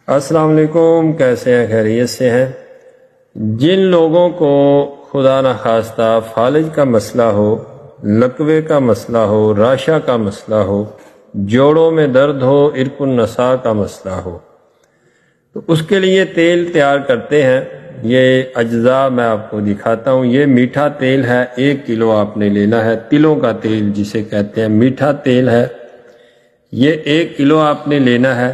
السلام علیکم، کیسے ہیں؟ خیریت سے ہیں؟ جن لوگوں کو خدا نخواستہ فالج کا مسئلہ ہو، لقوے کا مسئلہ ہو، راشا کا مسئلہ ہو، جوڑوں میں درد ہو، عرق النساء کا مسئلہ ہو، تو اس کے لیے تیل تیار کرتے ہیں۔ یہ اجزاء میں آپ کو دکھاتا ہوں۔ یہ میٹھا تیل ہے، 1 کلو آپ نے لینا ہے۔ تلوں کا تیل جسے کہتے ہیں، میٹھا تیل ہے، یہ 1 کلو آپ نے لینا ہے۔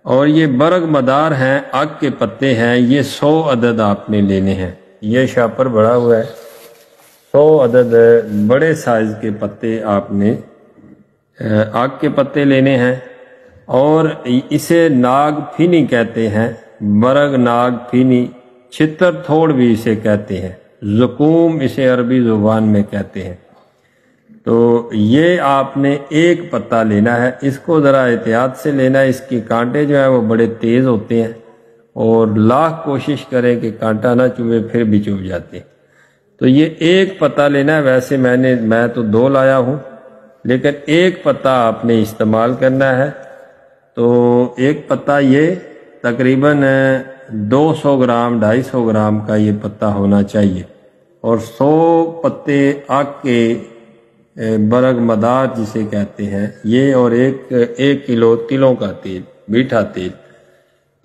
اور یہ برگ مدار ہیں، آگ کے پتے ہیں، یہ 100 عدد آپ نے لینے ہیں۔ یہ شاپر بڑا ہوا ہے، 100 عدد بڑے سائز کے پتے آپ نے آگ کے پتے لینے ہیں۔ اور اسے ناگ پھینی کہتے ہیں، برگ ناگ پھینی، چھتر تھوڑ بھی اسے کہتے ہیں، زقوم اسے عربی زبان میں کہتے ہیں۔ تو یہ آپ نے 1 پتا لینا ہے۔ اس کو ذرا احتیاط سے لینا ہے، اس کے کانٹے جو ہیں وہ بڑے تیز ہوتے ہیں، اور لاکھ کوشش کریں کہ کانٹا نہ چبھے پھر بھی چبھ جاتے ہیں۔ تو یہ 1 پتا لینا ہے۔ ویسے میں تو 2 لایا ہوں، لیکن 1 پتا آپ نے استعمال کرنا ہے۔ تو 1 پتا یہ تقریباً 200 گرام 250 گرام کا یہ پتا ہونا چاہیے، اور 100 پتے آگ کے برگ مدار جسے کہتے ہیں یہ، اور 1 کلو تلوں کا تیل، میٹھا تیل۔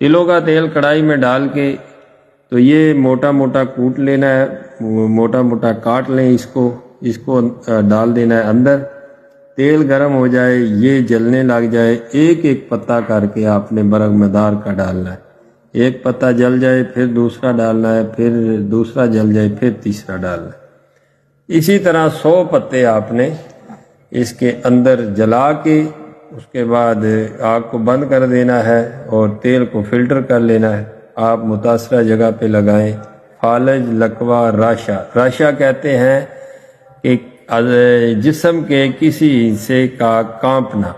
تلوں کا تیل کڑھائی میں ڈال کے تو یہ موٹا موٹا کوٹ لینا ہے، موٹا موٹا کاٹ لیں اس کو ڈال دینا ہے اندر۔ تیل گرم ہو جائے، یہ جلنے لگ جائے، 1 پتا کر کے آپ نے برگ مدار کا ڈالنا ہے۔ 1 پتا جل جائے پھر دوسرا ڈالنا ہے، پھر دوسرا جل جائے پھر تیسرا ڈالنا ہے۔ اسی طرح 100 پتے آپ نے اس کے اندر جلا کے اس کے بعد آگ کو بند کر دینا ہے، اور تیل کو فلٹر کر لینا ہے۔ آپ متاثرہ جگہ پہ لگائیں۔ فالج، لقوہ، راشا کہتے ہیں کہ جسم کے کسی حصے کا کانپنا،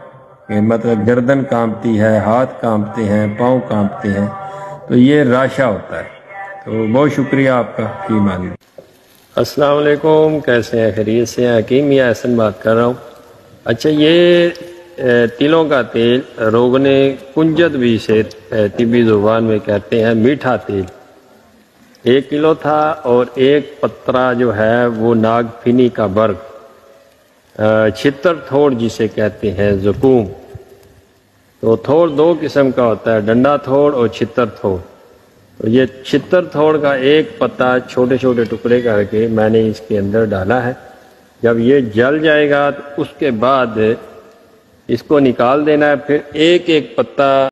کہ مطلب گردن کانپتی ہے، ہاتھ کانپتے ہیں، پاؤں کانپتے ہیں، تو یہ راشا ہوتا ہے۔ تو بہت شکریہ آپ کا، فی امان اللہ۔ السلام علیکم، کیسے ہیں؟ خیریت سے ہیں؟ حکیم یا احسن بات کر رہا ہوں۔ اچھا، یہ تلوں کا تیل، روغن کنجد بھی اسے طبی زبان میں کہتے ہیں، میٹھا تیل 1 کلو تھا، اور 1 پترا جو ہے وہ ناگ پھینی کا برگ، چھتر تھوڑ جسے کہتے ہیں، زقوم۔ تو تھوڑ 2 قسم کا ہوتا ہے، ڈنڈا تھوڑ اور چھتر تھوڑ۔ تو یہ چھتر تھوڑ کا 1 پتا چھوٹے چھوٹے ٹکڑے کر کے میں نے اس کے اندر ڈالا ہے۔ جب یہ جل جائے گا تو اس کے بعد اس کو نکال دینا ہے، پھر 1 پتا